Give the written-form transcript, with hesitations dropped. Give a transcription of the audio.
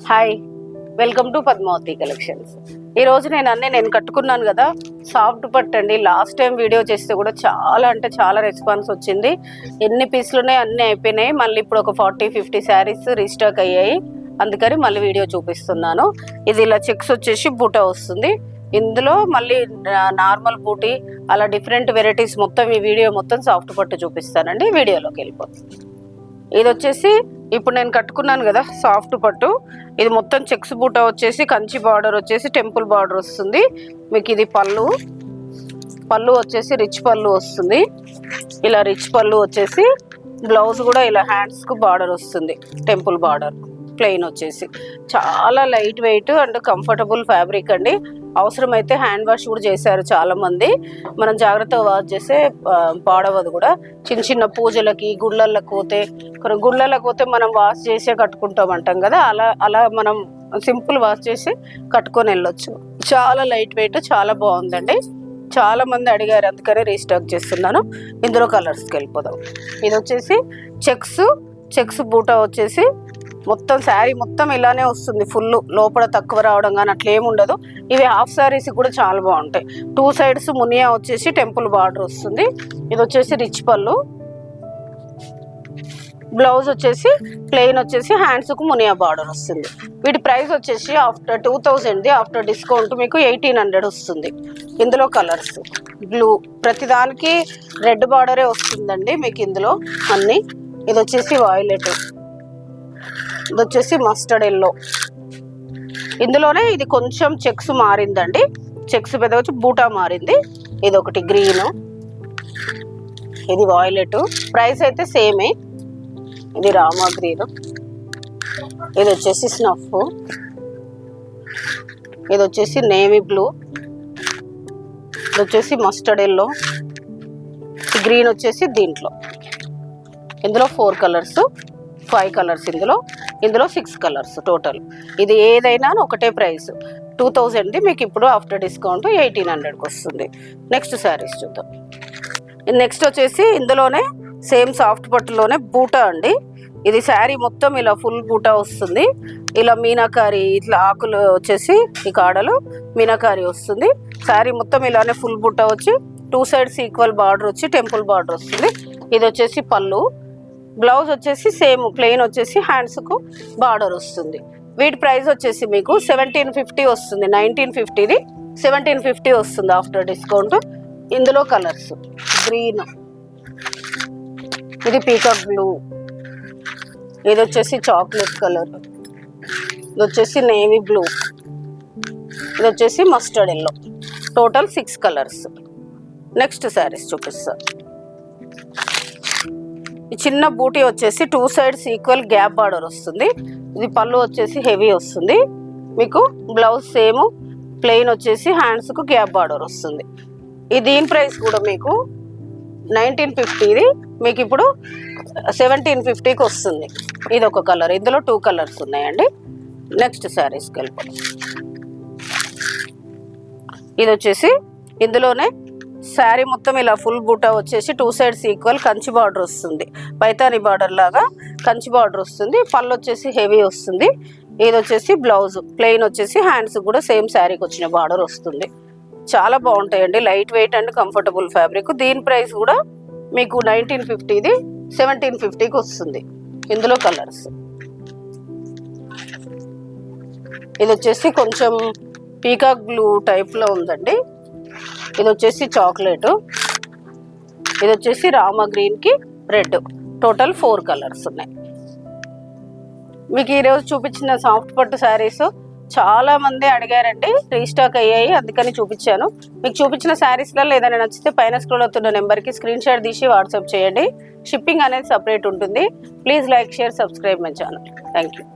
Hi, welcome to Padmavathi Collections. ఈరోజు నేను కట్టుకున్నాను కదా, సాఫ్ట్ పట్టు అండి. లాస్ట్ టైం వీడియో చేస్తే కూడా చాలా అంటే చాలా రెస్పాన్స్ వచ్చింది. ఎన్ని పీసులున్నాయి అన్నీ అయిపోయినాయి. మళ్ళీ ఇప్పుడు ఒక 40-50 శారీస్ రీస్టాక్ అయ్యాయి. అందుకని మళ్ళీ వీడియో చూపిస్తున్నాను. ఇది ఇలా చెక్స్ వచ్చేసి బూటా వస్తుంది. ఇందులో మళ్ళీ నార్మల్ బూటీ అలా డిఫరెంట్ వెరైటీస్ మొత్తం ఈ వీడియో మొత్తం సాఫ్ట్ పట్టు చూపిస్తానండి. వీడియోలోకి వెళ్ళిపోతుంది. ఇది వచ్చేసి ఇప్పుడు నేను కట్టుకున్నాను కదా సాఫ్ట్ పట్టు. ఇది మొత్తం చెక్స్ బూటా వచ్చేసి కంచి బార్డర్ వచ్చేసి టెంపుల్ బార్డర్ వస్తుంది. మీకు ఇది పళ్ళు వచ్చేసి రిచ్ పళ్ళు వస్తుంది. ఇలా రిచ్ పళ్ళు వచ్చేసి బ్లౌజ్ కూడా ఇలా హ్యాండ్స్కు బార్డర్ వస్తుంది. టెంపుల్ బార్డర్ ప్లెయిన్ వచ్చేసి చాలా light weight and comfortable fabric అండి. అవసరమైతే హ్యాండ్ వాష్ కూడా చేశారు చాలామంది. మనం జాగ్రత్తగా వాష్ చేస్తే పాడవదు కూడా. చిన్న చిన్న పూజలకి గుళ్ళలకు పోతే మనం వాష్ చేసే కట్టుకుంటాం అంటాం కదా, అలా మనం సింపుల్ వాష్ చేసి కట్టుకొని వెళ్ళొచ్చు. చాలా లైట్ వెయిట్, చాలా బాగుందండి. చాలా మంది అడిగారు, అందుకనే రీస్టాక్ చేస్తున్నాను. ఇందులో కలర్స్కి వెళ్ళిపోదాం. ఇది వచ్చేసి చెక్స్ బూటా వచ్చేసి మొత్తం శారీ మొత్తం ఇలానే వస్తుంది. ఫుల్ లోపల తక్కువ రావడం కానీ అట్లా ఏమి ఉండదు. ఇవి హాఫ్ శారీస్ కూడా చాలా బాగుంటాయి. 2 సైడ్స్ మునియా వచ్చేసి టెంపుల్ బార్డర్ వస్తుంది. ఇది వచ్చేసి రిచ్ పళ్ళు, బ్లౌజ్ వచ్చేసి ప్లెయిన్ వచ్చేసి హ్యాండ్స్కు మునియా బార్డర్ వస్తుంది. వీటి ప్రైస్ వచ్చేసి ఆఫ్టర్ 2000 ఆఫ్టర్ డిస్కౌంట్ మీకు 1800 వస్తుంది. ఇందులో కలర్స్ బ్లూ, ప్రతిదానికి రెడ్ బార్డరే వస్తుందండి మీకు ఇందులో అన్నీ. ఇది వచ్చేసి వాయిలెట్, ఇది వచ్చేసి మస్టర్డ్ ఎల్లో. ఇందులోనే ఇది కొంచెం చెక్స్ మారిందండి. చెక్స్ పెద్ద వచ్చి బూటా మారింది. ఇది ఒకటి గ్రీన్, ఇది వాయిలెట్. ప్రైస్ అయితే సేమే. ఇది రామా గ్రీన్, ఇది వచ్చేసి స్నఫ్, ఇది వచ్చేసి నేవీ బ్లూ, ఇది వచ్చేసి మస్టర్డ్ ఎల్లో, గ్రీన్ వచ్చేసి దీంట్లో. ఇందులో 4 కలర్స్, 5 కలర్స్ ఇందులో 6 కలర్స్ టోటల్. ఇది ఏదైనా ఒకటే ప్రైస్ 2000. మీకు ఇప్పుడు ఆఫ్టర్ డిస్కౌంట్ 1800కి వస్తుంది. నెక్స్ట్ శారీస్ చూద్దాం. నెక్స్ట్ వచ్చేసి ఇందులోనే సేమ్ సాఫ్ట్ పట్టులోనే బూటా అండి. ఇది శారీ మొత్తం ఇలా ఫుల్ బూటా వస్తుంది. ఇలా మీనాకారి ఇట్లా ఆకులు వచ్చేసి ఈ కాడలు మీనాకారి వస్తుంది. శారీ మొత్తం ఇలానే ఫుల్ బూటా వచ్చి 2 సైడ్స్ ఈక్వల్ బార్డర్ వచ్చి టెంపుల్ బార్డర్ వస్తుంది. ఇది వచ్చేసి పళ్ళు, బ్లౌజ్ వచ్చేసి సేమ్ ప్లెయిన్ వచ్చేసి హ్యాండ్స్కు బార్డర్ వస్తుంది. వీటి ప్రైస్ వచ్చేసి మీకు 1750 వస్తుంది. 1950ది 1750 వస్తుంది ఆఫ్టర్ డిస్కౌంట్. ఇందులో కలర్స్ గ్రీన్, ఇది పీకాక్ బ్లూ, ఇది వచ్చేసి చాక్లెట్ కలర్, ఇది వచ్చేసి నేవీ బ్లూ, ఇది వచ్చేసి mustard yellow. Total 6 colours. Next saris చూపిస్తా. ఈ చిన్న బూటీ వచ్చేసి 2 సైడ్స్ ఈక్వల్ గ్యాప్ బార్డర్ వస్తుంది. ఇది పళ్ళు వచ్చేసి హెవీ వస్తుంది. మీకు బ్లౌజ్ సేమ్ ప్లెయిన్ వచ్చేసి హ్యాండ్స్కు గ్యాప్ బార్డర్ వస్తుంది. దీని ప్రైస్ కూడా మీకు 1950ది మీకు ఇప్పుడు 1750కి వస్తుంది. ఇది ఒక కలర్. ఇందులో 2 కలర్స్ ఉన్నాయండి. నెక్స్ట్ శారీస్కి వెళ్ళిపోతాం. ఇది వచ్చేసి ఇందులోనే శారీ మొత్తం ఇలా ఫుల్ బూటా వచ్చేసి 2 సైడ్స్ ఈక్వల్ కంచి బార్డర్ వస్తుంది. పైతాని బార్డర్ లాగా కంచి బార్డర్ వస్తుంది. పళ్ళు వచ్చేసి హెవీ వస్తుంది. ఇది వచ్చేసి బ్లౌజ్ ప్లెయిన్ వచ్చేసి హ్యాండ్స్ కూడా సేమ్ శారీకి వచ్చిన బార్డర్ వస్తుంది. చాలా బాగుంటాయండి. Light weight and comfortable fabric. దీని ప్రైస్ కూడా మీకు 1950ది 1750కి వస్తుంది. ఇందులో కలర్స్ ఇది వచ్చేసి కొంచెం పీకాక్ బ్లూ టైప్లో ఉందండి. ఇది వచ్చేసి చాక్లెట్, ఇది వచ్చేసి రామా గ్రీన్కి రెడ్. టోటల్ 4 కలర్స్ ఉన్నాయి. మీకు ఈరోజు చూపించిన సాఫ్ట్ పట్టు శారీస్ చాలా మంది అడిగారండి, రీస్టాక్ అయ్యాయి, అందుకని చూపించాను. మీకు చూపించిన శారీస్లలో ఏదైనా నచ్చితే పైన స్క్రోల్ అవుతున్న నెంబర్కి స్క్రీన్ షాట్ తీసి వాట్సాప్ చేయండి. షిప్పింగ్ అనేది సపరేట్ ఉంటుంది. Please like, share, subscribe my channel. Thank you.